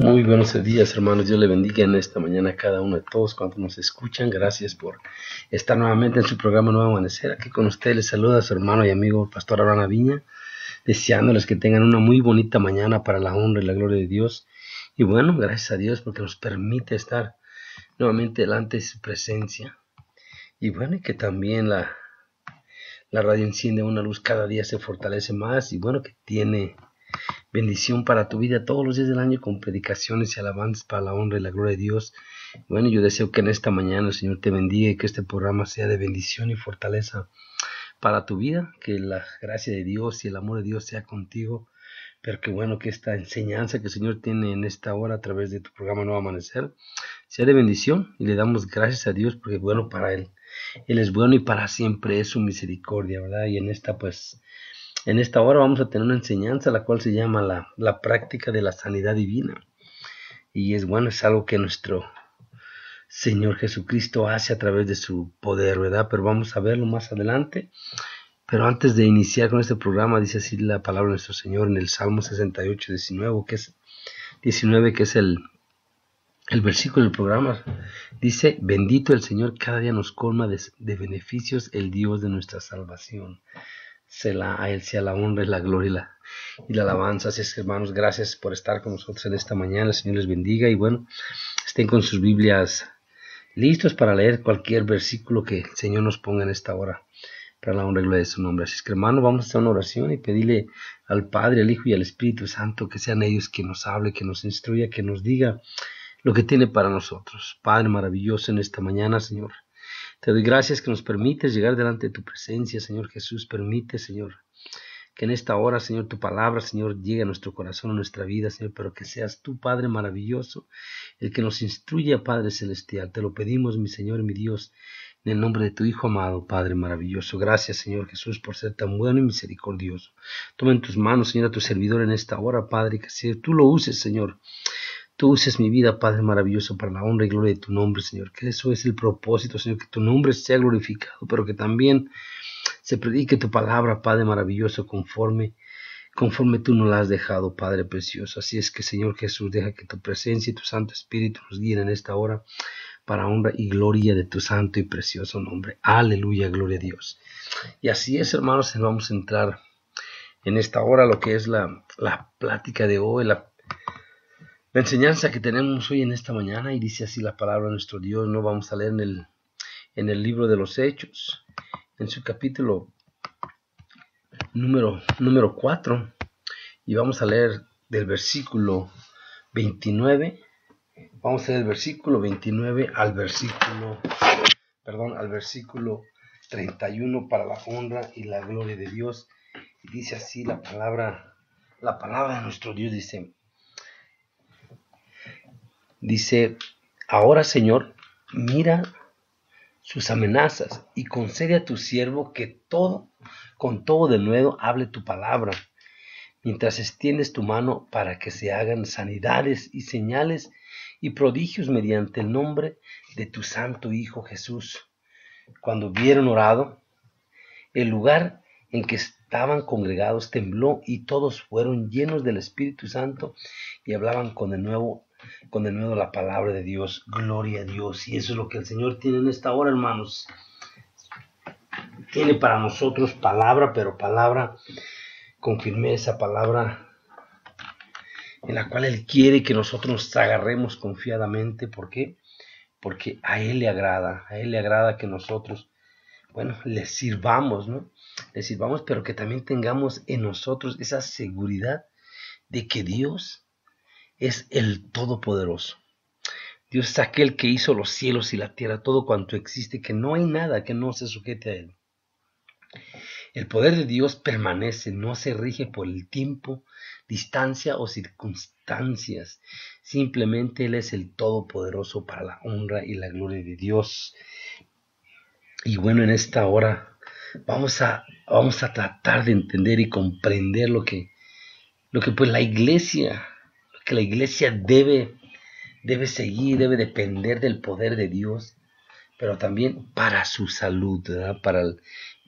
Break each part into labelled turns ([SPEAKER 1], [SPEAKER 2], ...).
[SPEAKER 1] Muy buenos días, hermanos. Dios le bendiga en esta mañana a cada uno de todos cuantos nos escuchan. Gracias por estar nuevamente en su programa Nuevo Amanecer. Aquí con ustedes les saluda su hermano y amigo el pastor Abraham Viña, deseándoles que tengan una muy bonita mañana para la honra y la gloria de Dios. Y bueno, gracias a Dios porque nos permite estar nuevamente delante de su presencia. Y bueno, y que también la radio enciende una luz, cada día se fortalece más. Y bueno, que tiene bendición para tu vida todos los días del año con predicaciones y alabanzas para la honra y la gloria de Dios. Bueno, yo deseo que en esta mañana el Señor te bendiga y que este programa sea de bendición y fortaleza para tu vida, que la gracia de Dios y el amor de Dios sea contigo, pero que bueno, que esta enseñanza que el Señor tiene en esta hora a través de tu programa Nuevo Amanecer sea de bendición, y le damos gracias a Dios porque bueno, para Él es bueno y para siempre es su misericordia, ¿verdad? Y en esta hora vamos a tener una enseñanza la cual se llama la práctica de la sanidad divina. Y es bueno, es algo que nuestro Señor Jesucristo hace a través de su poder, ¿verdad? Pero vamos a verlo más adelante. Pero antes de iniciar con este programa, dice así la palabra de nuestro Señor en el Salmo 68, 19, que es el versículo del programa. Dice: bendito el Señor, cada día nos colma de beneficios el Dios de nuestra salvación. A Él sea la honra y la gloria y la alabanza. Así es, hermanos, gracias por estar con nosotros en esta mañana. El Señor les bendiga y bueno, estén con sus Biblias listos para leer cualquier versículo que el Señor nos ponga en esta hora para la honra y gloria de su nombre. Así es que, hermano, vamos a hacer una oración y pedirle al Padre, al Hijo y al Espíritu Santo que sean ellos que nos hable, que nos instruya, que nos diga lo que tiene para nosotros. Padre maravilloso, en esta mañana, Señor, te doy gracias que nos permites llegar delante de tu presencia, Señor Jesús. Permite, Señor, que en esta hora, Señor, tu palabra, Señor, llegue a nuestro corazón, a nuestra vida, Señor, pero que seas tú, Padre maravilloso, el que nos instruya, Padre celestial. Te lo pedimos, mi Señor y mi Dios, en el nombre de tu Hijo amado, Padre maravilloso. Gracias, Señor Jesús, por ser tan bueno y misericordioso. Toma en tus manos, Señor, a tu servidor en esta hora, Padre, que tú lo uses, Señor. Tú uses mi vida, Padre maravilloso, para la honra y gloria de tu nombre, Señor. Que eso es el propósito, Señor, que tu nombre sea glorificado, pero que también se predique tu palabra, Padre maravilloso, conforme tú nos la has dejado, Padre precioso. Así es que, Señor Jesús, deja que tu presencia y tu Santo Espíritu nos guíen en esta hora para honra y gloria de tu santo y precioso nombre. Aleluya, gloria a Dios. Y así es, hermanos, vamos a entrar en esta hora lo que es la plática de hoy, la enseñanza que tenemos hoy en esta mañana. Y dice así la palabra de nuestro Dios. No vamos a leer en el libro de los Hechos, en su capítulo número 4, y vamos a leer del versículo 29. Vamos a leer el versículo 29 al versículo 31 para la honra y la gloria de Dios. Y dice así la palabra de nuestro Dios. Dice: ahora, Señor, mira sus amenazas y concede a tu siervo que con todo de nuevo hable tu palabra, mientras extiendes tu mano para que se hagan sanidades y señales y prodigios mediante el nombre de tu santo Hijo Jesús. Cuando hubieron orado, el lugar en que estaban congregados tembló y todos fueron llenos del Espíritu Santo y hablaban con de nuevo la palabra de Dios. Gloria a Dios. Y eso es lo que el Señor tiene en esta hora, hermanos. Tiene para nosotros palabra, pero palabra con firmeza, palabra en la cual Él quiere que nosotros nos agarremos confiadamente. ¿Por qué? Porque a Él le agrada que nosotros, le sirvamos, ¿no? Le sirvamos, pero que también tengamos en nosotros esa seguridad de que Dios es el Todopoderoso. Dios es aquel que hizo los cielos y la tierra, todo cuanto existe, que no hay nada que no se sujete a Él. El poder de Dios permanece, no se rige por el tiempo, distancia o circunstancias. Simplemente Él es el Todopoderoso para la honra y la gloria de Dios. Y bueno, en esta hora vamos a tratar de entender y comprender lo que pues la iglesia debe seguir, debe depender del poder de Dios, pero también para su salud, ¿verdad?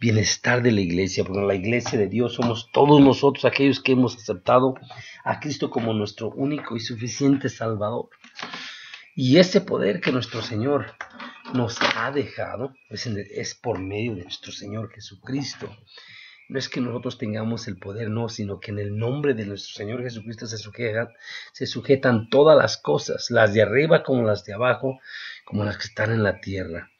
[SPEAKER 1] bienestar de la iglesia, porque la iglesia de Dios somos todos nosotros, aquellos que hemos aceptado a Cristo como nuestro único y suficiente Salvador. Y ese poder que nuestro Señor nos ha dejado es por medio de nuestro Señor Jesucristo. No es que nosotros tengamos el poder, no, sino que en el nombre de nuestro Señor Jesucristo se sujetan todas las cosas, las de arriba como las de abajo, como las que están en la tierra.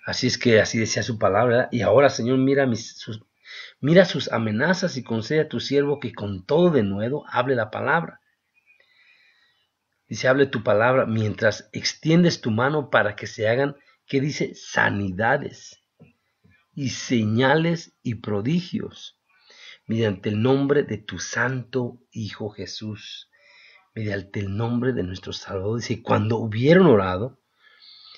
[SPEAKER 1] Así es que así decía su palabra, ¿verdad? Y ahora, Señor, mira sus amenazas y concede a tu siervo que con todo denuedo hable la palabra. Dice, hable tu palabra mientras extiendes tu mano para que se hagan, ¿qué dice? Sanidades y señales y prodigios, mediante el nombre de tu santo Hijo Jesús, mediante el nombre de nuestro Salvador. Dice, cuando hubieron orado,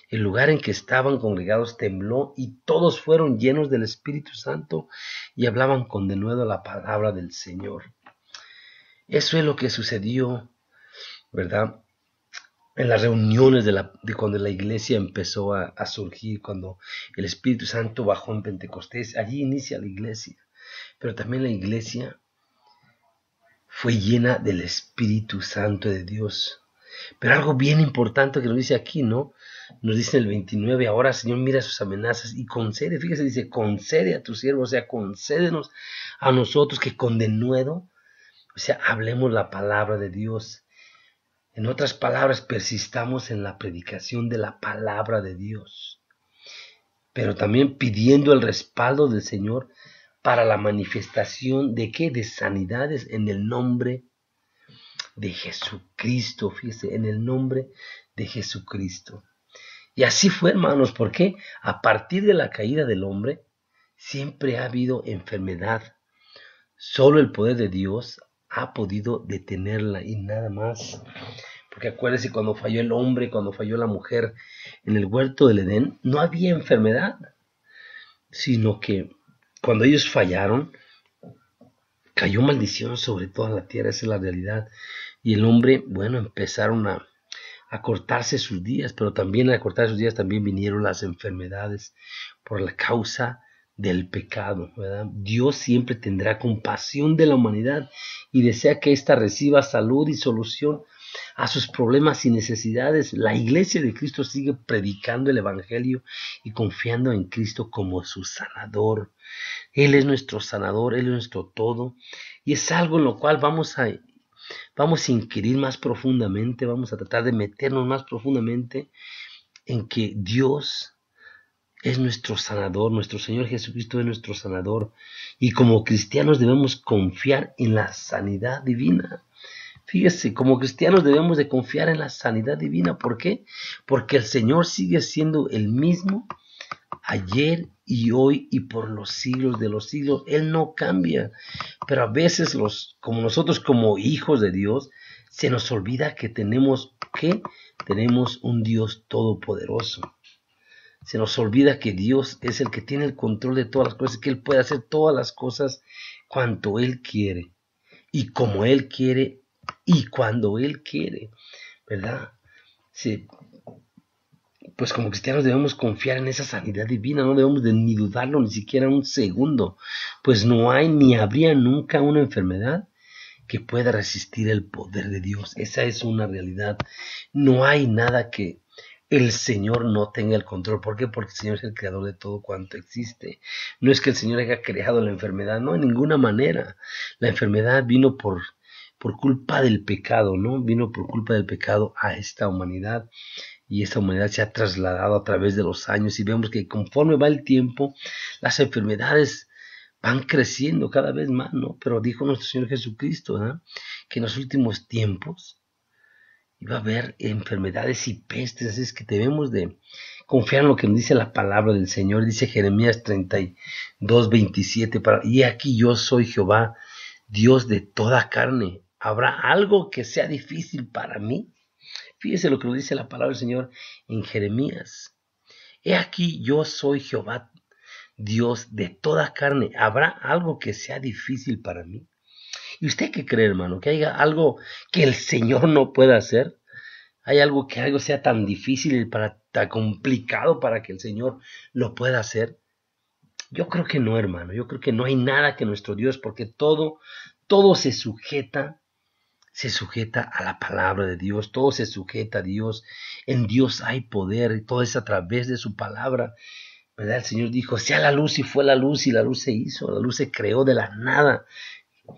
[SPEAKER 1] el lugar en que estaban congregados tembló y todos fueron llenos del Espíritu Santo y hablaban con denuedo la palabra del Señor. Eso es lo que sucedió, ¿verdad? En las reuniones de cuando la iglesia empezó a surgir, cuando el Espíritu Santo bajó en Pentecostés, allí inicia la iglesia. Pero también la iglesia fue llena del Espíritu Santo de Dios. Pero algo bien importante que nos dice aquí, ¿no? Nos dice en el 29, ahora Señor mira sus amenazas y concede, fíjese, dice, concede a tu siervo, o sea, concédenos a nosotros que con denuedo, o sea, hablemos la palabra de Dios. En otras palabras, persistamos en la predicación de la palabra de Dios, pero también pidiendo el respaldo del Señor para la manifestación de ¿qué? De sanidades en el nombre de Jesucristo, fíjese, en el nombre de Jesucristo. Y así fue, hermanos, porque a partir de la caída del hombre, siempre ha habido enfermedad. Solo el poder de Dios ha podido detenerla y nada más. Porque acuérdense, cuando falló el hombre, cuando falló la mujer en el huerto del Edén, no había enfermedad, sino que cuando ellos fallaron, cayó maldición sobre toda la tierra, esa es la realidad. Y el hombre, bueno, empezaron a cortarse sus días, pero también a cortar sus días también vinieron las enfermedades por la causa del pecado, ¿verdad? Dios siempre tendrá compasión de la humanidad y desea que ésta reciba salud y solución a sus problemas y necesidades. La iglesia de Cristo sigue predicando el evangelio y confiando en Cristo como su sanador. Él es nuestro sanador, Él es nuestro todo, y es algo en lo cual vamos a inquirir más profundamente, vamos a tratar de meternos más profundamente en que Dios es nuestro sanador, nuestro Señor Jesucristo es nuestro sanador, y como cristianos debemos confiar en la sanidad divina. Fíjese, como cristianos debemos de confiar en la sanidad divina. ¿Por qué? Porque el Señor sigue siendo el mismo ayer y hoy y por los siglos de los siglos. Él no cambia. Pero a veces como nosotros como hijos de Dios, se nos olvida que tenemos un Dios todopoderoso. Se nos olvida que Dios es el que tiene el control de todas las cosas, que Él puede hacer todas las cosas cuanto Él quiere y como Él quiere y cuando Él quiere, ¿verdad? Sí. Pues como cristianos debemos confiar en esa sanidad divina, no debemos de ni dudarlo ni siquiera un segundo, pues no hay ni habría nunca una enfermedad que pueda resistir el poder de Dios. Esa es una realidad. No hay nada que el Señor no tenga el control. ¿Por qué? Porque el Señor es el creador de todo cuanto existe. No es que el Señor haya creado la enfermedad, no, en ninguna manera. La enfermedad vino por culpa del pecado, ¿no? Vino por culpa del pecado a esta humanidad. Y esta humanidad se ha trasladado a través de los años y vemos que conforme va el tiempo, las enfermedades van creciendo cada vez más, ¿no? Pero dijo nuestro Señor Jesucristo, ¿no? Que en los últimos tiempos iba a haber enfermedades y pestes, así es que debemos de confiar en lo que nos dice la palabra del Señor. Dice Jeremías 32:27, y aquí yo soy Jehová, Dios de toda carne. ¿Habrá algo que sea difícil para mí? Fíjese lo que nos dice la palabra del Señor en Jeremías. He aquí yo soy Jehová, Dios de toda carne. ¿Habrá algo que sea difícil para mí? ¿Y usted qué cree, hermano? ¿Que haya algo que el Señor no pueda hacer? ¿Hay algo que algo sea tan difícil, tan complicado para que el Señor lo pueda hacer? Yo creo que no, hermano. Yo creo que no hay nada que nuestro Dios, porque todo se sujeta a la palabra de Dios, todo se sujeta a Dios. En Dios hay poder y todo es a través de su palabra. ¿Verdad? El Señor dijo, sea la luz y fue la luz y la luz se hizo, la luz se creó de la nada.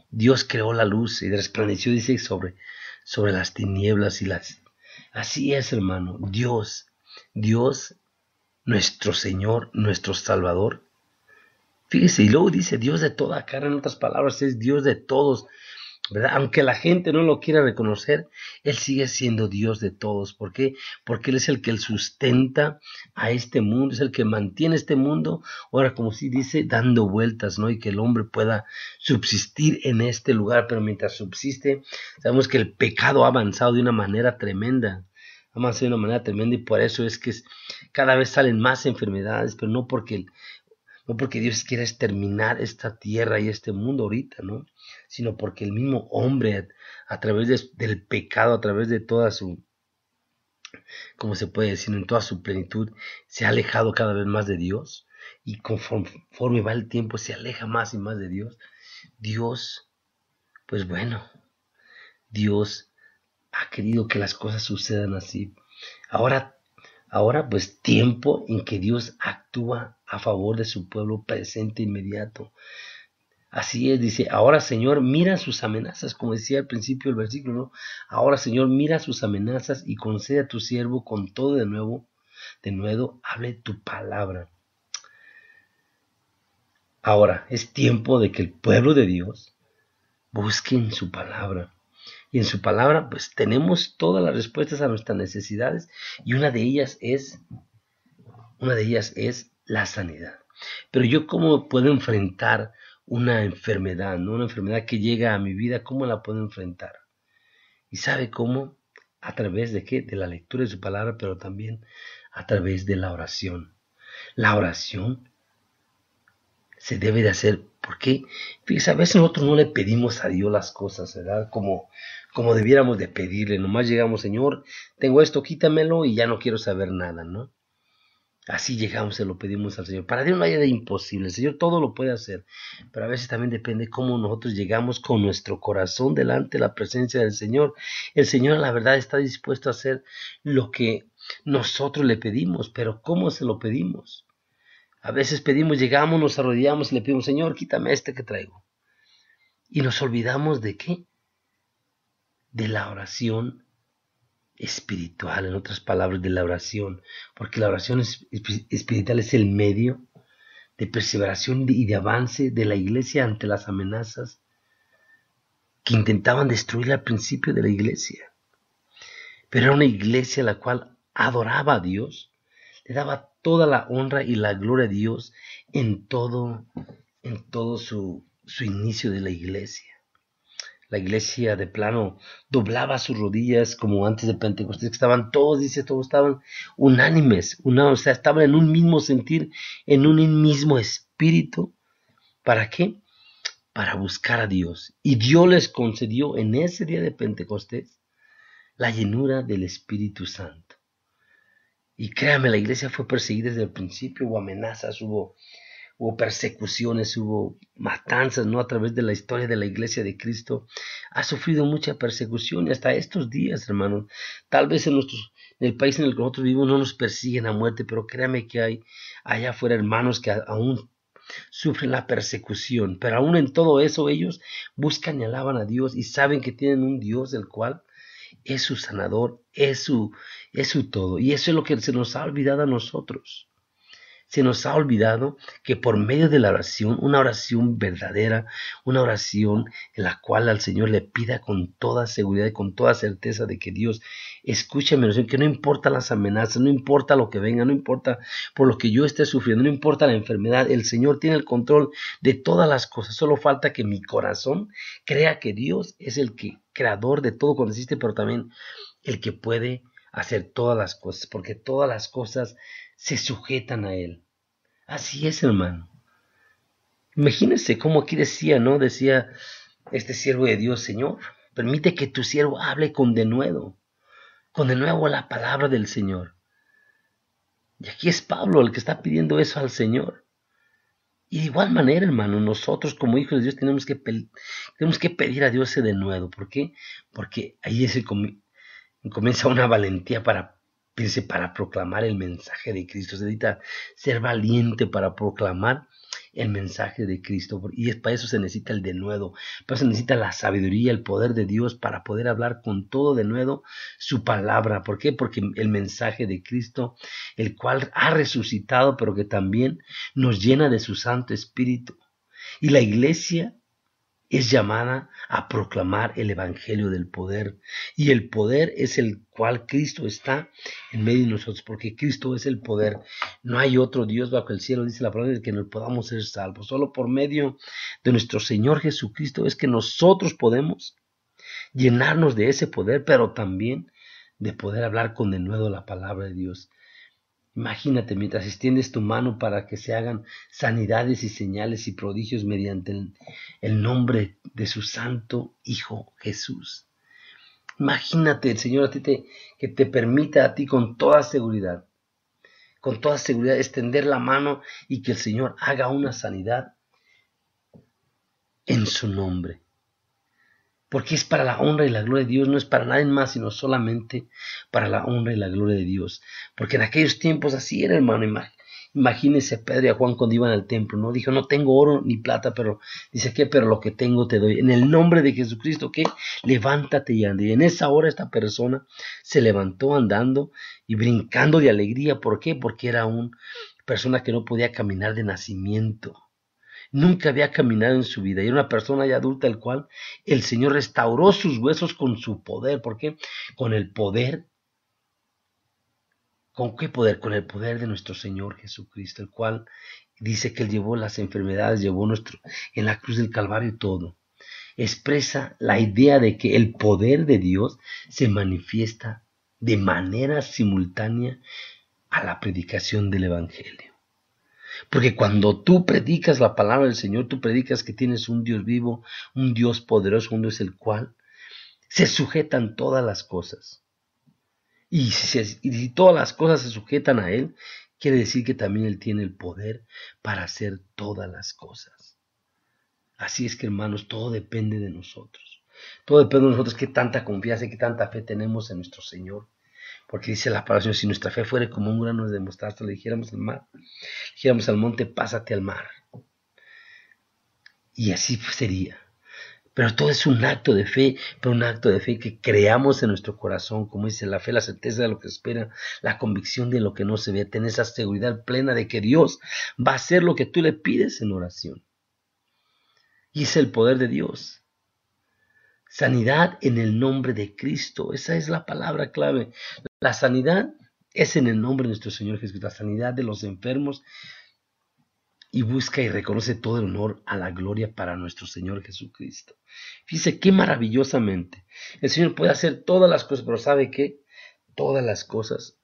[SPEAKER 1] Dios creó la luz y resplandeció, dice, sobre las tinieblas y las... Así es, hermano. Dios, nuestro Señor, nuestro Salvador. Fíjese, y luego dice Dios de toda carne, en otras palabras, es Dios de todos, ¿verdad? Aunque la gente no lo quiera reconocer, Él sigue siendo Dios de todos. ¿Por qué? Porque Él es el que sustenta a este mundo, es el que mantiene este mundo, ahora como si dice, dando vueltas, ¿no? Y que el hombre pueda subsistir en este lugar, pero mientras subsiste, sabemos que el pecado ha avanzado de una manera tremenda. Ha avanzado de una manera tremenda y por eso es que cada vez salen más enfermedades, pero no porque Dios quiera exterminar esta tierra y este mundo ahorita, ¿no? Sino porque el mismo hombre, a través del pecado, a través de toda su, ¿cómo se puede decir? En toda su plenitud, se ha alejado cada vez más de Dios. Y conforme va el tiempo, se aleja más y más de Dios. Dios, pues bueno, Dios ha querido que las cosas sucedan así. Ahora pues tiempo en que Dios actúa a favor de su pueblo presente inmediato. Así es, dice, ahora Señor, mira sus amenazas, como decía al principio del versículo, ¿no? Ahora Señor, mira sus amenazas y concede a tu siervo con todo de nuevo, hable tu palabra. Ahora es tiempo de que el pueblo de Dios busque en su palabra. Y en su palabra, pues tenemos todas las respuestas a nuestras necesidades y una de ellas es la sanidad. Pero yo cómo puedo enfrentar una enfermedad, ¿no? Una enfermedad que llega a mi vida, ¿cómo la puedo enfrentar? ¿Y sabe cómo? ¿A través de qué? De la lectura de su palabra, pero también a través de la oración. La oración se debe de hacer, porque, fíjese, a veces nosotros no le pedimos a Dios las cosas, ¿verdad? Como debiéramos de pedirle, nomás llegamos, Señor, tengo esto, quítamelo y ya no quiero saber nada, ¿no? Así llegamos, se lo pedimos al Señor. Para Dios no hay de imposible, el Señor todo lo puede hacer, pero a veces también depende cómo nosotros llegamos con nuestro corazón delante de la presencia del Señor. El Señor, la verdad, está dispuesto a hacer lo que nosotros le pedimos, pero ¿cómo se lo pedimos? A veces pedimos, llegamos, nos arrodillamos y le pedimos, Señor, quítame este que traigo. Y nos olvidamos de qué? De la oración espiritual, en otras palabras, de la oración, porque la oración espiritual es el medio de perseveración y de avance de la iglesia ante las amenazas que intentaban destruir al principio de la iglesia. Pero era una iglesia la cual adoraba a Dios, le daba toda la honra y la gloria a Dios en todo su inicio de la iglesia. La iglesia de plano doblaba sus rodillas como antes de Pentecostés, que estaban todos, dice, todos estaban unánimes, o sea, estaban en un mismo sentir, en un mismo espíritu. ¿Para qué? Para buscar a Dios. Y Dios les concedió en ese día de Pentecostés la llenura del Espíritu Santo. Y créame, la iglesia fue perseguida desde el principio, hubo amenazas, hubo persecuciones, hubo matanzas, ¿no? A través de la historia de la iglesia de Cristo ha sufrido mucha persecución y hasta estos días, hermanos. Tal vez en el país en el que nosotros vivimos no nos persiguen a muerte, pero créame que hay allá afuera hermanos que aún sufren la persecución, pero aún en todo eso ellos buscan y alaban a Dios y saben que tienen un Dios el cual es su sanador, es su todo. Y eso es lo que se nos ha olvidado a nosotros. Se nos ha olvidado que por medio de la oración, una oración verdadera, una oración en la cual al Señor le pida con toda seguridad y con toda certeza de que Dios escuche mi oración, que no importa las amenazas, no importa lo que venga, no importa por lo que yo esté sufriendo, no importa la enfermedad, el Señor tiene el control de todas las cosas. Solo falta que mi corazón crea que Dios es el creador de todo cuando existe, pero también el que puede hacer todas las cosas, porque todas las cosas se sujetan a Él. Así es, hermano. Imagínense cómo aquí decía, ¿no? Decía este siervo de Dios, Señor, permite que tu siervo hable con denuedo la palabra del Señor. Y aquí es Pablo el que está pidiendo eso al Señor. Y de igual manera, hermano, nosotros como hijos de Dios tenemos que pedir a Dios ese denuedo. ¿Por qué? Porque ahí comienza una valentía para proclamar el mensaje de Cristo. Se necesita ser valiente para proclamar el mensaje de Cristo. Y para eso se necesita el denuedo. Para eso se necesita la sabiduría, el poder de Dios para poder hablar con todo denuedo su palabra. ¿Por qué? Porque el mensaje de Cristo, el cual ha resucitado, pero que también nos llena de su Santo Espíritu. Y la iglesia es llamada a proclamar el evangelio del poder. Y el poder es el cual Cristo está en medio de nosotros, porque Cristo es el poder. No hay otro Dios bajo el cielo, dice la palabra, de que no podamos ser salvos. Solo por medio de nuestro Señor Jesucristo es que nosotros podemos llenarnos de ese poder, pero también de poder hablar con denuedo la palabra de Dios. Imagínate mientras extiendes tu mano para que se hagan sanidades y señales y prodigios mediante el nombre de su santo Hijo Jesús. Imagínate el Señor que te permita a ti con toda seguridad extender la mano y que el Señor haga una sanidad en su nombre. Porque es para la honra y la gloria de Dios, no es para nadie más, sino solamente para la honra y la gloria de Dios. Porque en aquellos tiempos así era, hermano. Imagínese a Pedro y a Juan cuando iban al templo, ¿no? Dijo, no tengo oro ni plata, pero dice, ¿qué? Pero lo que tengo te doy. En el nombre de Jesucristo, ¿qué? Levántate y anda. Y en esa hora esta persona se levantó andando y brincando de alegría. ¿Por qué? Porque era una persona que no podía caminar de nacimiento. Nunca había caminado en su vida. Y era una persona ya adulta, el cual el Señor restauró sus huesos con su poder. ¿Por qué? Con el poder. ¿Con qué poder? Con el poder de nuestro Señor Jesucristo, el cual dice que Él llevó las enfermedades, en la cruz del Calvario todo. Expresa la idea de que el poder de Dios se manifiesta de manera simultánea a la predicación del Evangelio. Porque cuando tú predicas la palabra del Señor, tú predicas que tienes un Dios vivo, un Dios poderoso, un Dios el cual se sujetan todas las cosas. Y si todas las cosas se sujetan a Él, quiere decir que también Él tiene el poder para hacer todas las cosas. Así es que, hermanos, todo depende de nosotros. Todo depende de nosotros, qué tanta confianza y qué tanta fe tenemos en nuestro Señor. Porque dice la palabra, si nuestra fe fuera como un grano de mostaza, le dijéramos al monte, pásate al mar. Y así sería. Pero todo es un acto de fe, pero un acto de fe que creamos en nuestro corazón, como dice la fe, la certeza de lo que espera, la convicción de lo que no se ve, tener esa seguridad plena de que Dios va a hacer lo que tú le pides en oración. Y es el poder de Dios. Sanidad en el nombre de Cristo, esa es la palabra clave. La sanidad es en el nombre de nuestro Señor Jesucristo, la sanidad de los enfermos, y busca y reconoce todo el honor a la gloria para nuestro Señor Jesucristo. Fíjese qué maravillosamente el Señor puede hacer todas las cosas, pero ¿sabe qué? Todas las cosas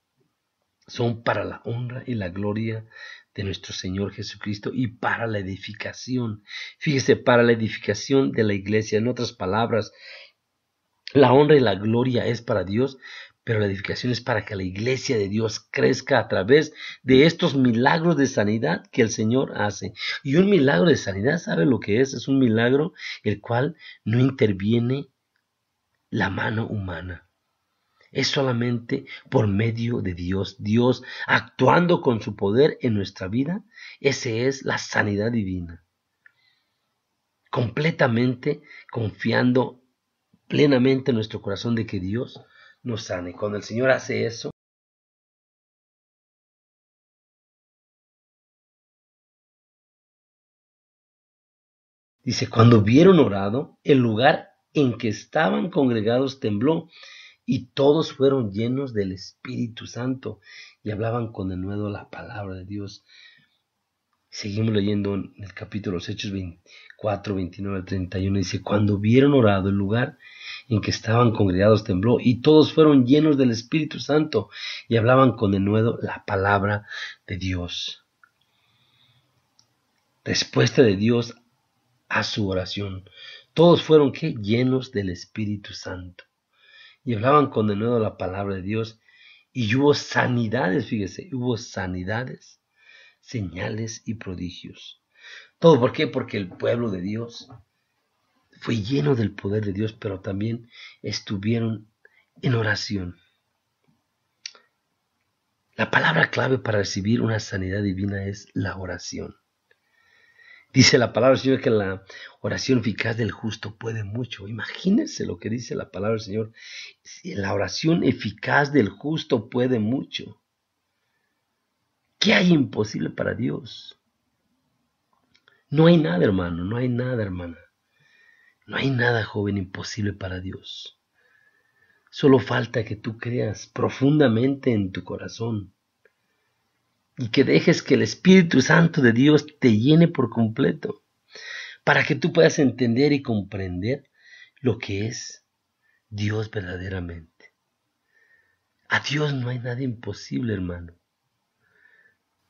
[SPEAKER 1] son para la honra y la gloria de nuestro Señor Jesucristo y para la edificación. Fíjese, para la edificación de la iglesia. En otras palabras, la honra y la gloria es para Dios, pero la edificación es para que la iglesia de Dios crezca a través de estos milagros de sanidad que el Señor hace. Y un milagro de sanidad, ¿sabe lo que es? Es un milagro el cual no interviene la mano humana. Es solamente por medio de Dios. Dios actuando con su poder en nuestra vida. Esa es la sanidad divina. Completamente confiando plenamente en nuestro corazón de que Dios nos sane. Cuando el Señor hace eso, dice, cuando hubieron orado, el lugar en que estaban congregados tembló y todos fueron llenos del Espíritu Santo y hablaban con denuedo la palabra de Dios. Seguimos leyendo en el capítulo los Hechos 24, 29 al 31. Dice, cuando hubieron orado, el lugar en que estaban congregados tembló y todos fueron llenos del Espíritu Santo y hablaban con denuedo la palabra de Dios. Respuesta de Dios a su oración. Todos fueron ¿qué? Llenos del Espíritu Santo. Y hablaban con denuedo la palabra de Dios. Y hubo sanidades, fíjese, hubo sanidades, señales y prodigios. ¿Todo por qué? Porque el pueblo de Dios fue lleno del poder de Dios, pero también estuvieron en oración. La palabra clave para recibir una sanidad divina es la oración. Dice la palabra del Señor que la oración eficaz del justo puede mucho. Imagínense lo que dice la palabra del Señor. La oración eficaz del justo puede mucho. ¿Qué hay imposible para Dios? No hay nada, hermano, no hay nada, hermana. No hay nada, joven, imposible para Dios. Solo falta que tú creas profundamente en tu corazón y que dejes que el Espíritu Santo de Dios te llene por completo para que tú puedas entender y comprender lo que es Dios verdaderamente. A Dios no hay nada imposible, hermano.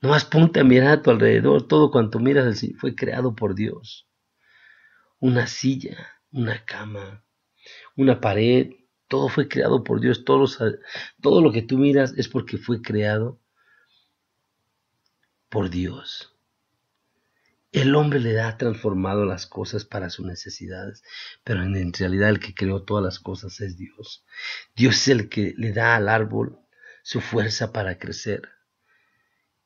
[SPEAKER 1] No más ponte a mirar a tu alrededor. Todo cuanto miras fue creado por Dios. Una silla, una cama, una pared, todo fue creado por Dios. Todo lo que tú miras es porque fue creado por Dios. El hombre le ha transformado las cosas para sus necesidades, pero en realidad el que creó todas las cosas es Dios. Dios es el que le da al árbol su fuerza para crecer.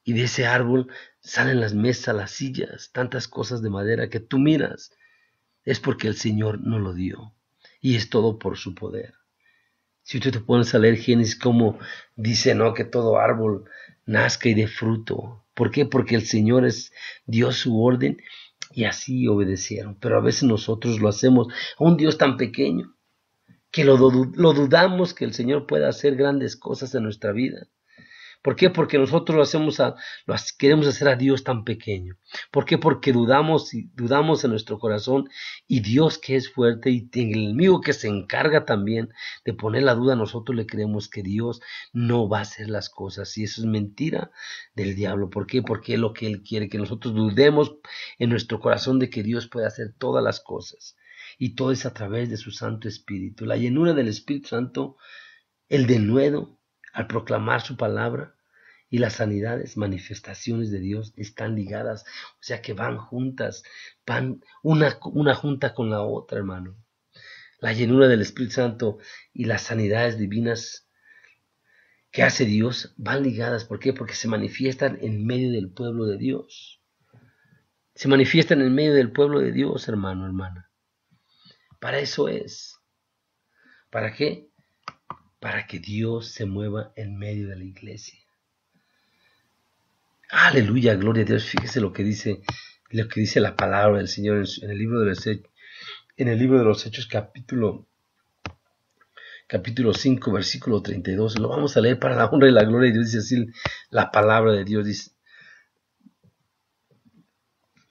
[SPEAKER 1] Y de ese árbol salen las mesas, las sillas, tantas cosas de madera que tú miras. Es porque el Señor nos lo dio. Y es todo por su poder. Si tú te pones a leer Génesis, como dice, ¿no?, que todo árbol nazca y dé fruto. ¿Por qué? Porque el Señor dio su orden y así obedecieron. Pero a veces nosotros lo hacemos a un Dios tan pequeño que lo dudamos que el Señor pueda hacer grandes cosas en nuestra vida. ¿Por qué? Porque nosotros queremos hacer a Dios tan pequeño. ¿Por qué? Porque dudamos en nuestro corazón, y Dios, que es fuerte, y el enemigo que se encarga también de poner la duda, nosotros le creemos que Dios no va a hacer las cosas, y eso es mentira del diablo. ¿Por qué? Porque es lo que él quiere, que nosotros dudemos en nuestro corazón de que Dios puede hacer todas las cosas, y todo es a través de su Santo Espíritu. La llenura del Espíritu Santo, el denuedo al proclamar su palabra, y las sanidades, manifestaciones de Dios, están ligadas, o sea que van juntas, van una junta con la otra, hermano. La llenura del Espíritu Santo y las sanidades divinas que hace Dios van ligadas. ¿Por qué? Porque se manifiestan en medio del pueblo de Dios. Se manifiestan en medio del pueblo de Dios, hermano, hermana. Para eso es. ¿Para qué? Para que Dios se mueva en medio de la iglesia. Aleluya, gloria a Dios. Fíjese lo que dice la palabra del Señor en el libro de los Hechos, capítulo 5, versículo 32. Lo vamos a leer para la honra y la gloria de Dios. Dice así la palabra de Dios. Dice,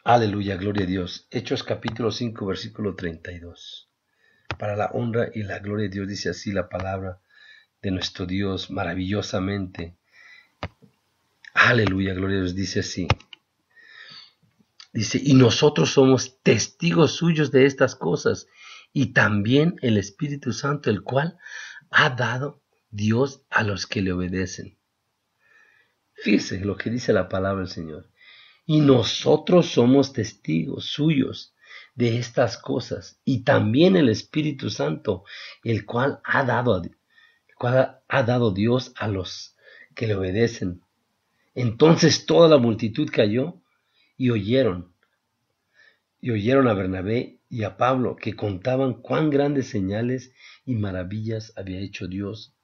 [SPEAKER 1] aleluya, gloria a Dios. Hechos capítulo 5, versículo 32. Para la honra y la gloria de Dios, dice así la palabra de nuestro Dios maravillosamente. Aleluya, gloria a Dios. Dice así. Dice, y nosotros somos testigos suyos de estas cosas, y también el Espíritu Santo, el cual ha dado Dios a los que le obedecen. Fíjese lo que dice la palabra del Señor. Y nosotros somos testigos suyos de estas cosas, y también el Espíritu Santo, el cual ha dado Dios a los que le obedecen. Entonces toda la multitud cayó y oyeron a Bernabé y a Pablo, que contaban cuán grandes señales y maravillas había hecho Dios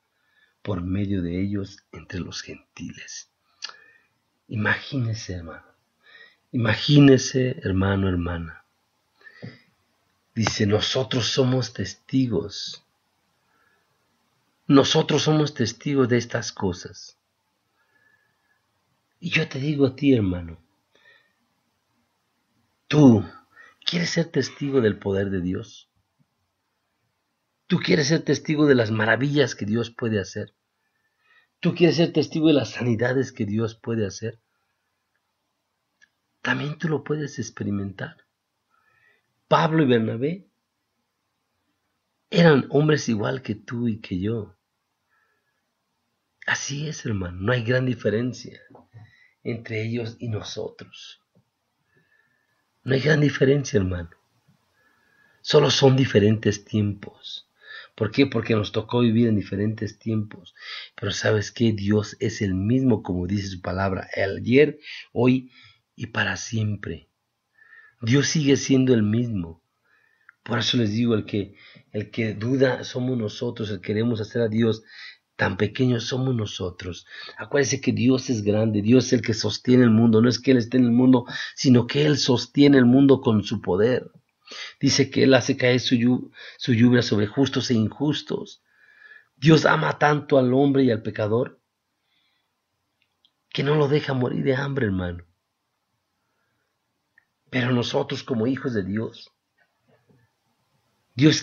[SPEAKER 1] por medio de ellos entre los gentiles. Imagínese, hermano, hermana. Dice, nosotros somos testigos. Nosotros somos testigos de estas cosas. Y yo te digo a ti, hermano, tú quieres ser testigo del poder de Dios. Tú quieres ser testigo de las maravillas que Dios puede hacer. Tú quieres ser testigo de las sanidades que Dios puede hacer. También tú lo puedes experimentar. Pablo y Bernabé eran hombres igual que tú y que yo. Así es, hermano. No hay gran diferencia entre ellos y nosotros. No hay gran diferencia, hermano. Solo son diferentes tiempos. ¿Por qué? Porque nos tocó vivir en diferentes tiempos. Pero ¿sabes qué? Dios es el mismo, como dice su palabra, el ayer, hoy y para siempre. Dios sigue siendo el mismo. Por eso les digo, el que duda somos nosotros, el que queremos hacer a Dios tan pequeño somos nosotros. Acuérdense que Dios es grande, Dios es el que sostiene el mundo, no es que Él esté en el mundo, sino que Él sostiene el mundo con su poder. Dice que Él hace caer su lluvia sobre justos e injustos. Dios ama tanto al hombre y al pecador que no lo deja morir de hambre, hermano. Pero nosotros como hijos de Dios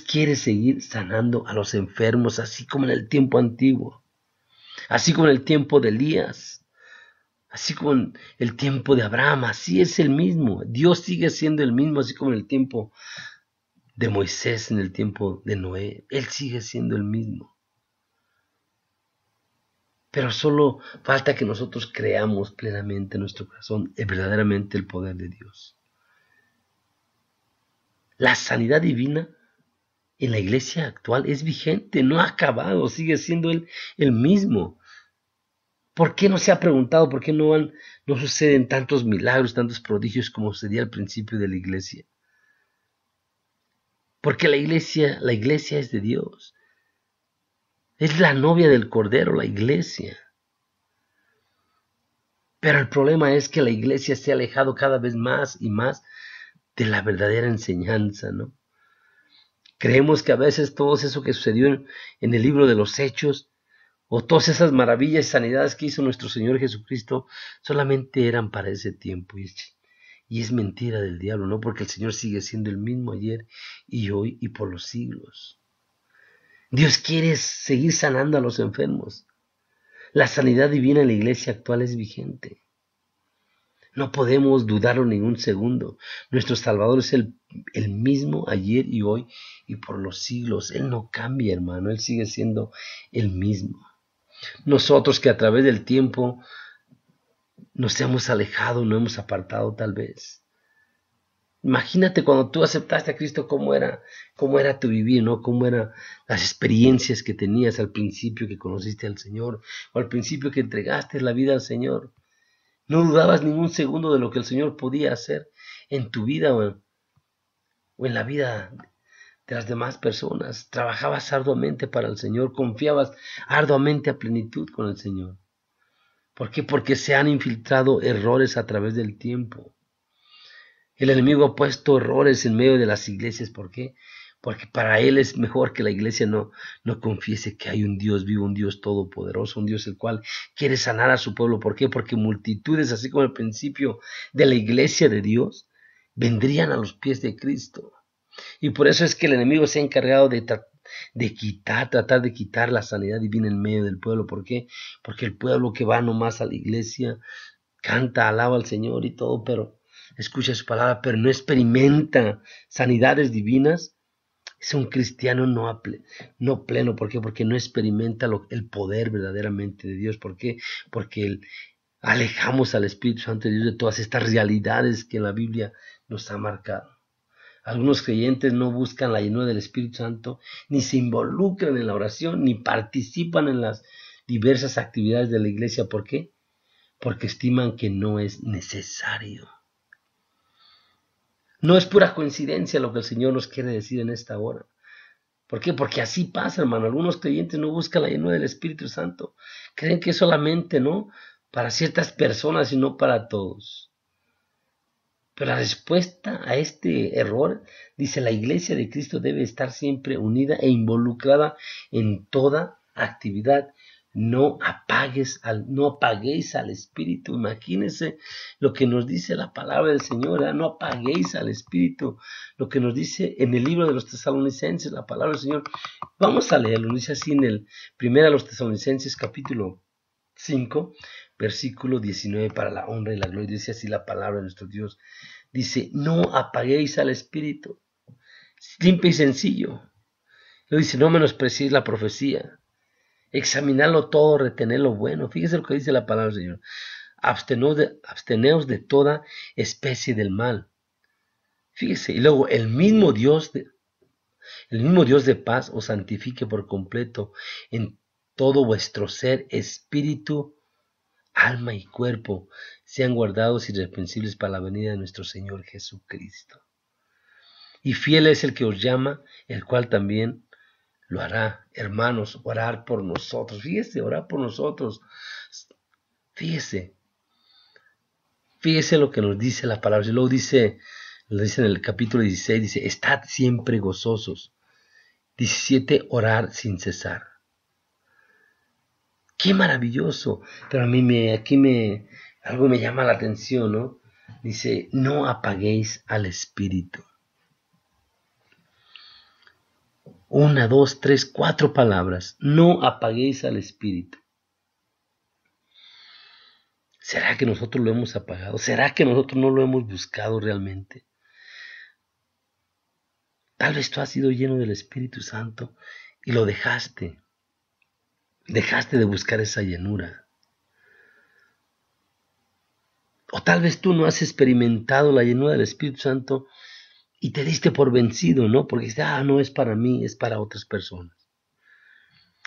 [SPEAKER 1] quiere seguir sanando a los enfermos, así como en el tiempo antiguo, así como en el tiempo de Elías, así como en el tiempo de Abraham, así es el mismo. Dios sigue siendo el mismo, así como en el tiempo de Moisés, en el tiempo de Noé. Él sigue siendo el mismo. Pero solo falta que nosotros creamos plenamente en nuestro corazón verdaderamente el poder de Dios. La sanidad divina en la iglesia actual es vigente, no ha acabado, sigue siendo el mismo. ¿Por qué no se ha preguntado por qué no suceden tantos milagros, tantos prodigios como sucedía al principio de la iglesia? Porque la iglesia es de Dios. Es la novia del Cordero, la iglesia. Pero el problema es que la iglesia se ha alejado cada vez más y más de la verdadera enseñanza, ¿no? Creemos que a veces todo eso que sucedió en el libro de los Hechos, o todas esas maravillas y sanidades que hizo nuestro Señor Jesucristo, solamente eran para ese tiempo. Y es mentira del diablo, ¿no? Porque el Señor sigue siendo el mismo ayer y hoy y por los siglos. Dios quiere seguir sanando a los enfermos. La sanidad divina en la iglesia actual es vigente. No podemos dudarlo ni un segundo. Nuestro Salvador es el mismo ayer y hoy y por los siglos. Él no cambia, hermano. Él sigue siendo el mismo. Nosotros que a través del tiempo nos hemos alejado, nos hemos apartado tal vez. Imagínate cuando tú aceptaste a Cristo, cómo era tu vivir, ¿no? Cómo eran las experiencias que tenías al principio que conociste al Señor, o al principio que entregaste la vida al Señor. No dudabas ni un segundo de lo que el Señor podía hacer en tu vida o en la vida de las demás personas. Trabajabas arduamente para el Señor, confiabas arduamente a plenitud con el Señor. ¿Por qué? Porque se han infiltrado errores a través del tiempo. El enemigo ha puesto errores en medio de las iglesias. ¿Por qué? Porque para él es mejor que la iglesia no confiese que hay un Dios vivo, un Dios todopoderoso, un Dios el cual quiere sanar a su pueblo. ¿Por qué? Porque multitudes, así como al principio de la iglesia de Dios, vendrían a los pies de Cristo. Y por eso es que el enemigo se ha encargado de tratar de quitar la sanidad divina en medio del pueblo. ¿Por qué? Porque el pueblo que va nomás a la iglesia canta, alaba al Señor y todo, pero escucha su palabra, pero no experimenta sanidades divinas. Es un cristiano no pleno. ¿Por qué? Porque no experimenta el poder verdaderamente de Dios. ¿Por qué? Porque alejamos al Espíritu Santo de Dios de todas estas realidades que la Biblia nos ha marcado. Algunos creyentes no buscan la llenura del Espíritu Santo, ni se involucran en la oración, ni participan en las diversas actividades de la iglesia. ¿Por qué? Porque estiman que no es necesario. No es pura coincidencia lo que el Señor nos quiere decir en esta hora. ¿Por qué? Porque así pasa, hermano. Algunos creyentes no buscan la llenura del Espíritu Santo. Creen que es solamente, ¿no?, para ciertas personas y no para todos. Pero la respuesta a este error, dice, la iglesia de Cristo debe estar siempre unida e involucrada en toda actividad. No apaguéis al Espíritu. Imagínense lo que nos dice la palabra del Señor, ¿eh? No apaguéis al Espíritu. Lo que nos dice en el libro de los Tesalonicenses, la palabra del Señor. Vamos a leerlo, dice así en el 1 de los Tesalonicenses, capítulo 5, versículo 19, para la honra y la gloria. Dice así la palabra de nuestro Dios. Dice, no apaguéis al Espíritu. Simple y sencillo. Lo dice, no menospreciéis la profecía. Examinarlo todo, retener lo bueno. Fíjese lo que dice la palabra del Señor. Absteneos de toda especie del mal. Fíjese, y luego el mismo Dios de paz os santifique por completo en todo vuestro ser, espíritu, alma y cuerpo, sean guardados irreprensibles para la venida de nuestro Señor Jesucristo. Y fiel es el que os llama, el cual también lo hará. Hermanos, orar por nosotros. Fíjese, orar por nosotros. Fíjese. Fíjese lo que nos dice la palabra. Y luego dice en el capítulo 16, dice, estad siempre gozosos. 17, orar sin cesar. Qué maravilloso. Pero algo me llama la atención, ¿no? Dice, no apaguéis al espíritu. 1, 2, 3, 4 palabras. No apaguéis al espíritu. ¿Será que nosotros lo hemos apagado? ¿Será que nosotros no lo hemos buscado realmente? Tal vez tú has sido lleno del Espíritu Santo y lo dejaste. Dejaste de buscar esa llenura. O tal vez tú no has experimentado la llenura del Espíritu Santo y te diste por vencido, ¿no? Porque dices, no es para mí, es para otras personas.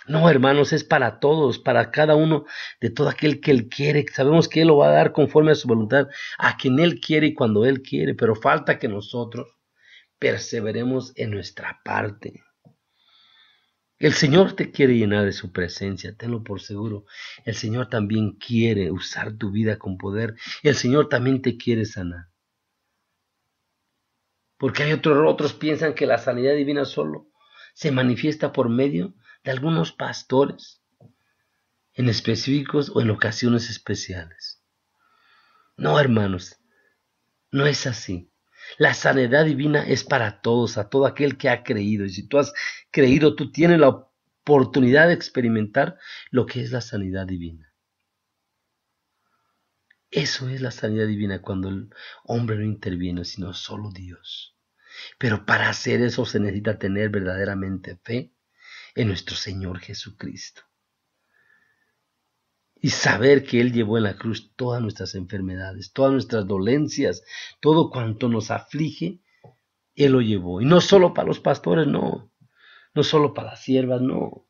[SPEAKER 1] No, hermanos, es para todos, para cada uno, de todo aquel que Él quiere. Sabemos que Él lo va a dar conforme a su voluntad, a quien Él quiere y cuando Él quiere, pero falta que nosotros perseveremos en nuestra parte. El Señor te quiere llenar de su presencia, tenlo por seguro. El Señor también quiere usar tu vida con poder. El Señor también te quiere sanar. Porque hay otros piensan que la sanidad divina solo se manifiesta por medio de algunos pastores en específicos o en ocasiones especiales. No, hermanos, no es así. La sanidad divina es para todos, a todo aquel que ha creído. Y si tú has creído, tú tienes la oportunidad de experimentar lo que es la sanidad divina. Eso es la sanidad divina cuando el hombre no interviene, sino solo Dios. Pero para hacer eso se necesita tener verdaderamente fe en nuestro Señor Jesucristo. Y saber que Él llevó en la cruz todas nuestras enfermedades, todas nuestras dolencias, todo cuanto nos aflige, Él lo llevó. Y no solo para los pastores, no. No solo para las siervas, no.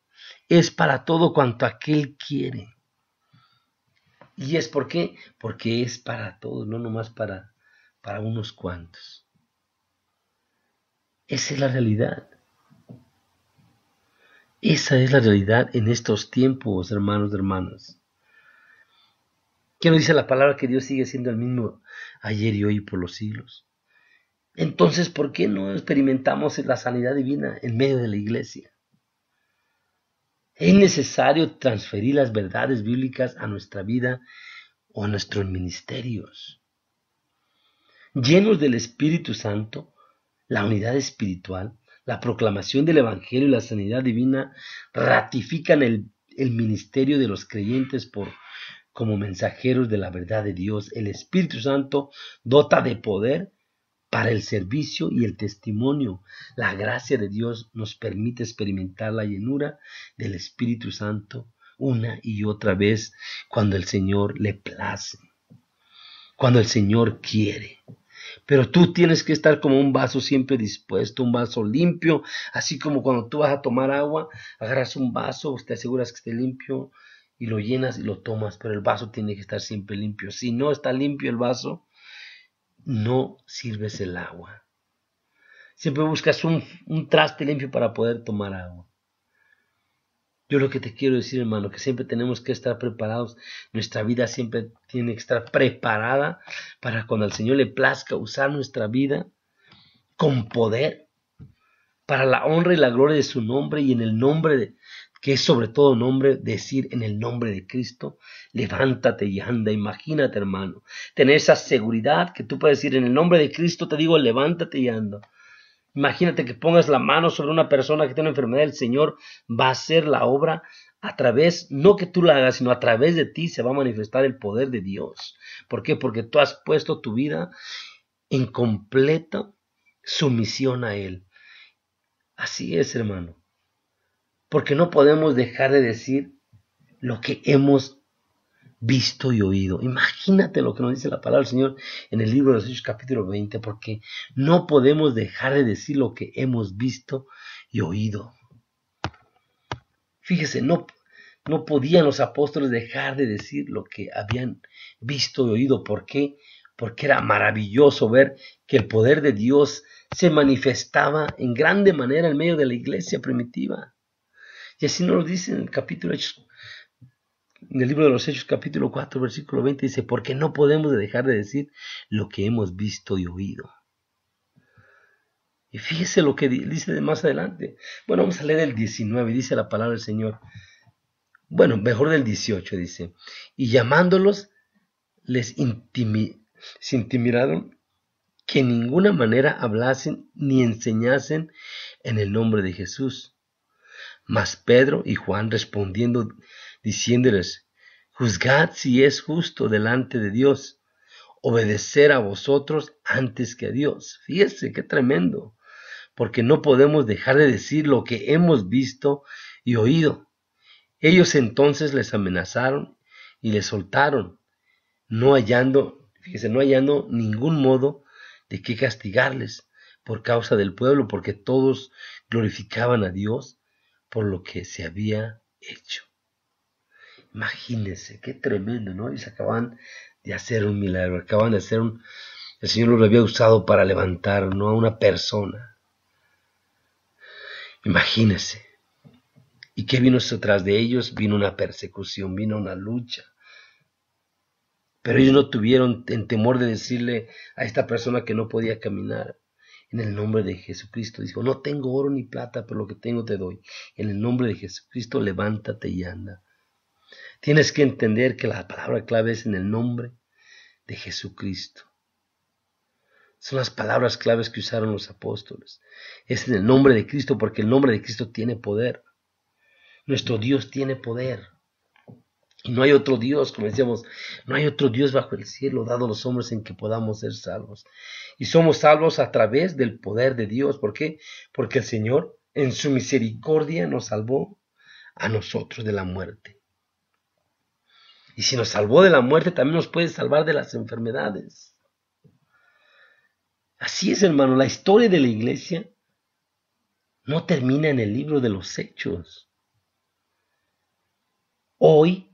[SPEAKER 1] Es para todo cuanto aquel quiere. ¿Y es por qué? Porque es para todos, no nomás para unos cuantos. Esa es la realidad. Esa es la realidad en estos tiempos, hermanos y hermanas. ¿Qué nos dice la palabra? Que Dios sigue siendo el mismo ayer y hoy y por los siglos. Entonces, ¿por qué no experimentamos la sanidad divina en medio de la iglesia? Es necesario transferir las verdades bíblicas a nuestra vida o a nuestros ministerios. Llenos del Espíritu Santo, la unidad espiritual, la proclamación del Evangelio y la sanidad divina ratifican el ministerio de los creyentes como mensajeros de la verdad de Dios. El Espíritu Santo dota de poder para el servicio y el testimonio. La gracia de Dios nos permite experimentar la llenura del Espíritu Santo una y otra vez cuando el Señor le place, cuando el Señor quiere. Pero tú tienes que estar como un vaso siempre dispuesto, un vaso limpio, así como cuando tú vas a tomar agua, agarras un vaso, te aseguras que esté limpio y lo llenas y lo tomas, pero el vaso tiene que estar siempre limpio. Si no está limpio el vaso, no sirves el agua. Siempre buscas un traste limpio para poder tomar agua. Yo lo que te quiero decir, hermano, que siempre tenemos que estar preparados. Nuestra vida siempre tiene que estar preparada para cuando al Señor le plazca usar nuestra vida con poder para la honra y la gloria de su nombre y en el nombre que es sobre todo nombre, decir en el nombre de Cristo, levántate y anda. Imagínate, hermano, tener esa seguridad que tú puedes decir en el nombre de Cristo, te digo, levántate y anda. Imagínate que pongas la mano sobre una persona que tiene una enfermedad, el Señor va a hacer la obra a través, no que tú la hagas, sino a través de ti se va a manifestar el poder de Dios. ¿Por qué? Porque tú has puesto tu vida en completa sumisión a Él. Así es, hermano. Porque no podemos dejar de decir lo que hemos visto y oído. Imagínate lo que nos dice la palabra del Señor en el libro de los Hechos capítulo 20, porque no podemos dejar de decir lo que hemos visto y oído. Fíjese, no podían los apóstoles dejar de decir lo que habían visto y oído. ¿Por qué? Porque era maravilloso ver que el poder de Dios se manifestaba en grande manera en medio de la iglesia primitiva. Y así nos lo dice en el capítulo Hechos, en el libro de los Hechos, capítulo 4, versículo 20, dice, porque no podemos dejar de decir lo que hemos visto y oído. Y fíjese lo que dice de más adelante. Bueno, vamos a leer el 19, dice la palabra del Señor. Bueno, mejor del 18, dice, y llamándolos, se intimidaron que en ninguna manera hablasen ni enseñasen en el nombre de Jesús. Mas Pedro y Juan respondiendo, diciéndoles, juzgad si es justo delante de Dios obedecer a vosotros antes que a Dios. Fíjese qué tremendo, porque no podemos dejar de decir lo que hemos visto y oído. Ellos entonces les amenazaron y les soltaron, no hallando ningún modo de qué castigarles por causa del pueblo, porque todos glorificaban a Dios por lo que se había hecho. Imagínense, qué tremendo, ¿no? Ellos acaban de hacer un milagro, el Señor los había usado para levantar, ¿no?, a una persona. Imagínense. ¿Y qué vino detrás de ellos? Vino una persecución, vino una lucha. Pero ellos no tuvieron en temor de decirle a esta persona que no podía caminar, en el nombre de Jesucristo. Dijo, no tengo oro ni plata, pero lo que tengo te doy. En el nombre de Jesucristo, levántate y anda. Tienes que entender que la palabra clave es en el nombre de Jesucristo. Son las palabras claves que usaron los apóstoles. Es en el nombre de Cristo, porque el nombre de Cristo tiene poder. Nuestro Dios tiene poder. Y no hay otro Dios, como decíamos, no hay otro Dios bajo el cielo dado a los hombres en que podamos ser salvos. Y somos salvos a través del poder de Dios. ¿Por qué? Porque el Señor en su misericordia nos salvó a nosotros de la muerte. Y si nos salvó de la muerte, también nos puede salvar de las enfermedades. Así es, hermano, la historia de la iglesia no termina en el libro de los Hechos. Hoy,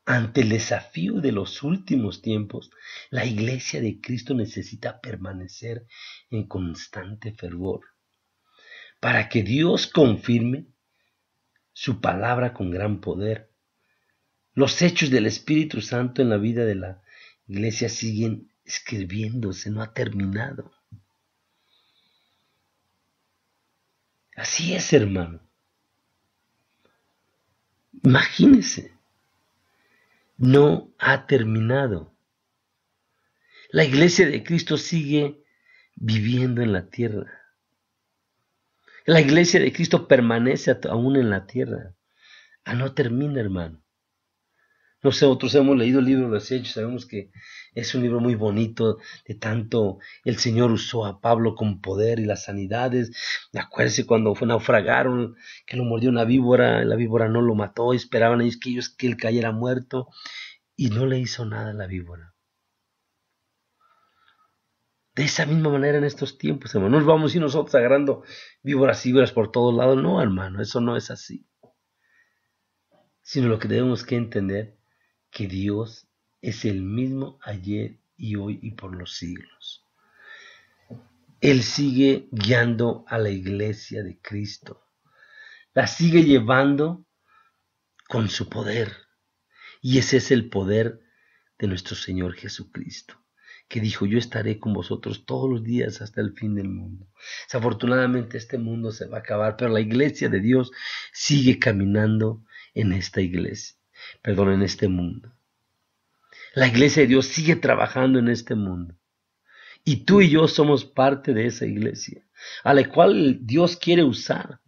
[SPEAKER 1] ante el desafío de los últimos tiempos, la iglesia de Cristo necesita permanecer en constante fervor para que Dios confirme su palabra con gran poder. Los hechos del Espíritu Santo en la vida de la iglesia siguen escribiéndose, no ha terminado. Así es, hermano. Imagínese. No ha terminado. La iglesia de Cristo sigue viviendo en la tierra. La iglesia de Cristo permanece aún en la tierra. No termina, hermano. Nosotros hemos leído el libro de los Hechos, sabemos que es un libro muy bonito, de tanto el Señor usó a Pablo con poder y las sanidades. Acuérdense cuando naufragaron, que lo mordió una víbora, la víbora no lo mató, esperaban ellos que él cayera muerto, y no le hizo nada a la víbora. De esa misma manera en estos tiempos, hermano, no nos vamos a ir nosotros agarrando víboras por todos lados, no, hermano, eso no es así. Sino lo que debemos que entender, que Dios es el mismo ayer y hoy y por los siglos. Él sigue guiando a la iglesia de Cristo. La sigue llevando con su poder. Y ese es el poder de nuestro Señor Jesucristo, que dijo, yo estaré con vosotros todos los días hasta el fin del mundo. Desafortunadamente este mundo se va a acabar, pero la iglesia de Dios sigue caminando en esta iglesia, en este mundo. La iglesia de Dios sigue trabajando en este mundo. Y tú y yo somos parte de esa iglesia, a la cual Dios quiere usar,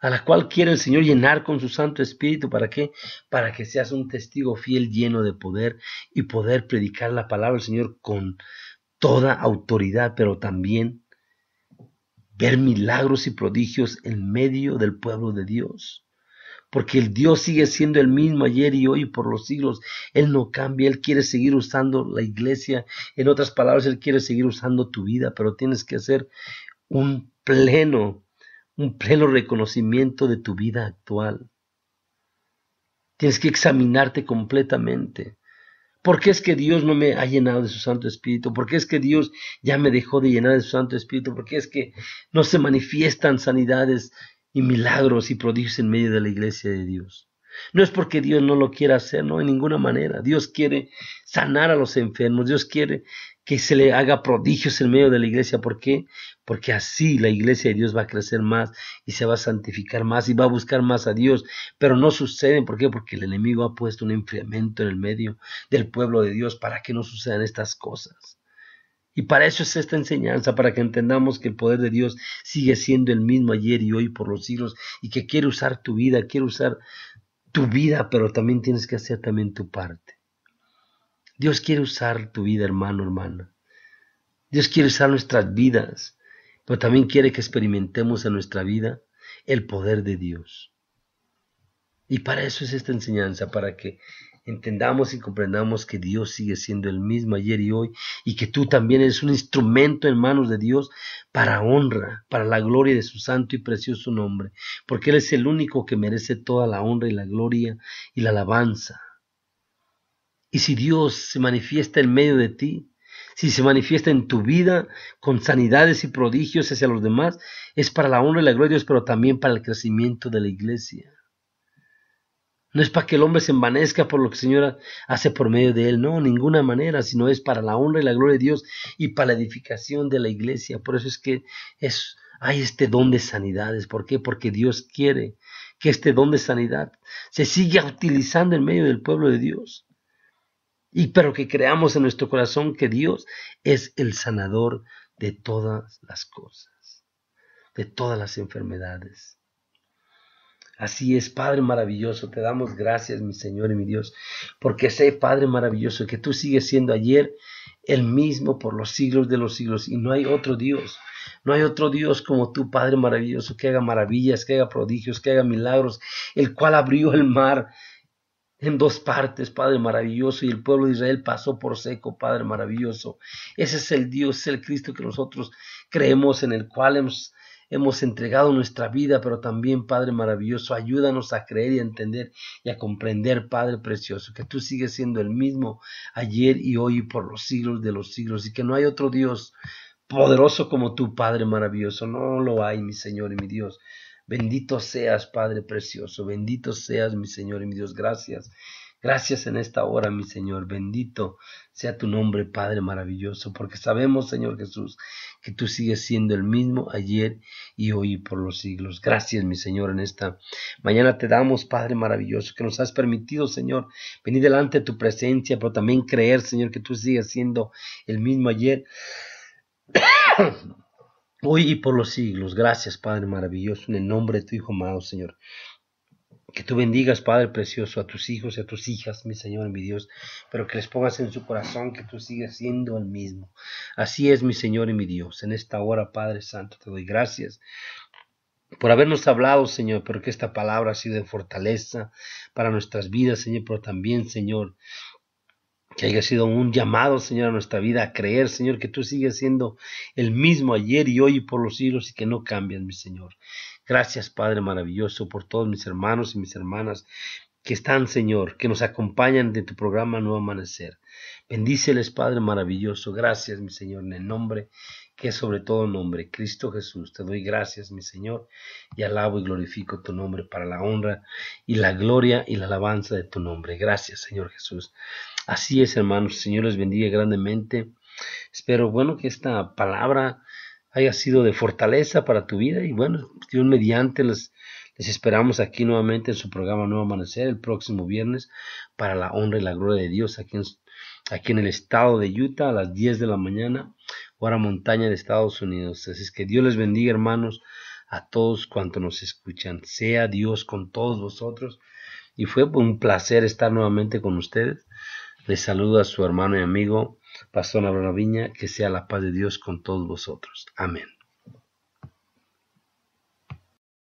[SPEAKER 1] a la cual quiere el Señor llenar con su Santo Espíritu. ¿Para qué? Para que seas un testigo fiel, lleno de poder, y poder predicar la palabra del Señor con toda autoridad, pero también ver milagros y prodigios en medio del pueblo de Dios. porque el Dios sigue siendo el mismo ayer y hoy y por los siglos. Él no cambia, Él quiere seguir usando la iglesia. En otras palabras, Él quiere seguir usando tu vida, pero tienes que hacer un pleno reconocimiento de tu vida actual. Tienes que examinarte completamente. ¿Por qué es que Dios no me ha llenado de su Santo Espíritu? ¿Por qué es que Dios ya me dejó de llenar de su Santo Espíritu? ¿Por qué es que no se manifiestan sanidades y milagros y prodigios en medio de la iglesia de Dios? No es porque Dios no lo quiera hacer, no, en ninguna manera. Dios quiere sanar a los enfermos. Dios quiere que se le haga prodigios en medio de la iglesia. ¿Por qué? Porque así la iglesia de Dios va a crecer más y se va a santificar más y va a buscar más a Dios. Pero no sucede. ¿Por qué? Porque el enemigo ha puesto un enfriamiento en el medio del pueblo de Dios para que no sucedan estas cosas. Y para eso es esta enseñanza, para que entendamos que el poder de Dios sigue siendo el mismo ayer y hoy por los siglos y que quiere usar tu vida, quiere usar tu vida, pero también tienes que hacer también tu parte. Dios quiere usar tu vida, hermano, hermana. Dios quiere usar nuestras vidas, pero también quiere que experimentemos en nuestra vida el poder de Dios. Y para eso es esta enseñanza, para que entendamos y comprendamos que Dios sigue siendo el mismo ayer y hoy, y que tú también eres un instrumento en manos de Dios para honra, para la gloria de su santo y precioso nombre, porque Él es el único que merece toda la honra y la gloria y la alabanza. Y si Dios se manifiesta en medio de ti, si se manifiesta en tu vida con sanidades y prodigios hacia los demás, es para la honra y la gloria de Dios, pero también para el crecimiento de la iglesia. No es para que el hombre se envanezca por lo que el Señor hace por medio de él, no, de ninguna manera, sino es para la honra y la gloria de Dios y para la edificación de la iglesia. Por eso es que hay este don de sanidades. ¿Por qué? Porque Dios quiere que este don de sanidad se siga utilizando en medio del pueblo de Dios. Pero que creamos en nuestro corazón que Dios es el sanador de todas las cosas, de todas las enfermedades. Así es, Padre maravilloso, te damos gracias, mi Señor y mi Dios, porque sé, Padre maravilloso, que tú sigues siendo ayer el mismo por los siglos de los siglos, y no hay otro Dios. No hay otro Dios como tú, Padre maravilloso, que haga maravillas, que haga prodigios, que haga milagros, el cual abrió el mar en dos partes, Padre maravilloso, y el pueblo de Israel pasó por seco, Padre maravilloso. Ese es el Dios, es el Cristo que nosotros creemos, en el cual hemos entregado nuestra vida, pero también, Padre maravilloso, ayúdanos a creer y a entender y a comprender, Padre precioso, que tú sigues siendo el mismo ayer y hoy y por los siglos de los siglos, y que no hay otro Dios poderoso como tú, Padre maravilloso. No lo hay, mi Señor y mi Dios. Bendito seas, Padre precioso, bendito seas, mi Señor y mi Dios. Gracias, gracias en esta hora, mi Señor. Bendito sea tu nombre, Padre maravilloso, porque sabemos, Señor Jesús, que tú sigues siendo el mismo ayer y hoy y por los siglos. Gracias, mi Señor, en esta mañana te damos, Padre maravilloso, que nos has permitido, Señor, venir delante de tu presencia, pero también creer, Señor, que tú sigues siendo el mismo ayer hoy y por los siglos. Gracias, Padre maravilloso, en el nombre de tu Hijo amado, Señor. Que tú bendigas, Padre precioso, a tus hijos y a tus hijas, mi Señor y mi Dios, pero que les pongas en su corazón que tú sigues siendo el mismo. Así es, mi Señor y mi Dios. En esta hora, Padre Santo, te doy gracias por habernos hablado, Señor, pero que esta palabra ha sido de fortaleza para nuestras vidas, Señor, pero también, Señor, que haya sido un llamado, Señor, a nuestra vida a creer, Señor, que tú sigues siendo el mismo ayer y hoy y por los siglos y que no cambias, mi Señor. Gracias, Padre maravilloso, por todos mis hermanos y mis hermanas que están, Señor, que nos acompañan de tu programa Nuevo Amanecer. Bendíceles, Padre maravilloso. Gracias, mi Señor, en el nombre que es sobre todo nombre, Cristo Jesús. Te doy gracias, mi Señor, y alabo y glorifico tu nombre para la honra y la gloria y la alabanza de tu nombre. Gracias, Señor Jesús. Así es, hermanos. El Señor les bendiga grandemente. Espero, que esta palabra haya sido de fortaleza para tu vida. Y Dios mediante, les esperamos aquí nuevamente en su programa Nuevo Amanecer el próximo viernes para la honra y la gloria de Dios aquí en el estado de Utah a las 10 de la mañana, hora montaña de Estados Unidos. Así es que Dios les bendiga, hermanos, a todos cuantos nos escuchan. Sea Dios con todos vosotros. Y fue un placer estar nuevamente con ustedes. Les saluda a su hermano y amigo, Pastor Abraham Viña. Que sea la paz de Dios con todos vosotros. Amén.